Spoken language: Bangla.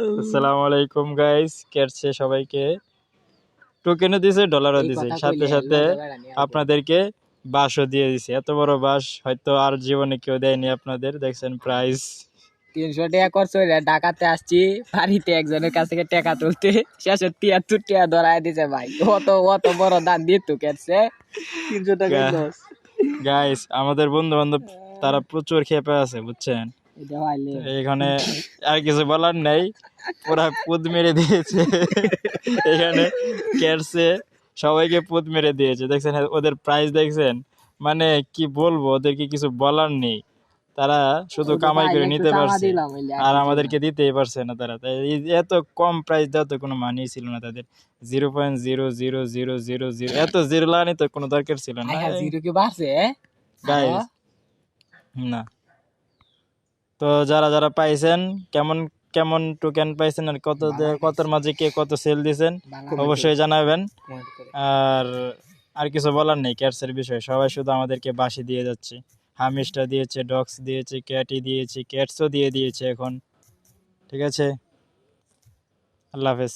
আসসালামু আলাইকুম গাইস, কেটছে সবাইকে টোকেনও দিছে, ডলারও দিছে, সাথে সাথে আপনাদেরকে বাসও দিয়ে দিছে। এত বড় বাস হয়তো আর জীবনে কেউ দেয়নি আপনাদের। দেখছেন প্রাইস 300 টাকা খরচ হইলে ঢাকাতে আসছি, বাড়িতে একজনের কাছ থেকে টাকা তুলতে, শেষে 73 টাকা ধরায় দিছে ভাই। অত অত বড় দান দিত কেটছে 300 টাকা লস। গাইস আমাদের বন্ধু বান্ধব তারা প্রচুর খেপে আছে, বুঝছেন। এখানে আর কিছু বলার নেই, পুরা পুদ মেরে দিয়েছে। এখানে কেটছে সবাইকে পুদ মেরে দিয়েছে। দেখছেন ওদের প্রাইস, দেখছেন। মানে কি বলবো, ওদেরকে কিছু বলার নেই। তারা শুধু কামাই করে নিতে পারছে আর আমাদেরকে দিতেই পারছে না। তারা তাই এত কম প্রাইস দেওয়া তো কোনো মানেই ছিল না তাদের। 0.00000 এত জিরো লাগানি তো কোনো দরকার ছিল না গাইস। না তো যারা যারা পাইছেন, কেমন কেমন টোকেন পাইছেন আর কতর মাঝে কে কত সেল দিয়েছেন অবশ্যই জানাবেন। আর আর কিছু বলার নেই ক্যাটসের বিষয়ে। সবাই শুধু আমাদেরকে বাসি দিয়ে যাচ্ছে। হামিস্টার দিয়েছে, ডগস দিয়েছে, ক্যাটই দিয়েছে, ক্যাটসও দিয়ে দিয়েছে এখন। ঠিক আছে, আল্লাহ হাফেজ।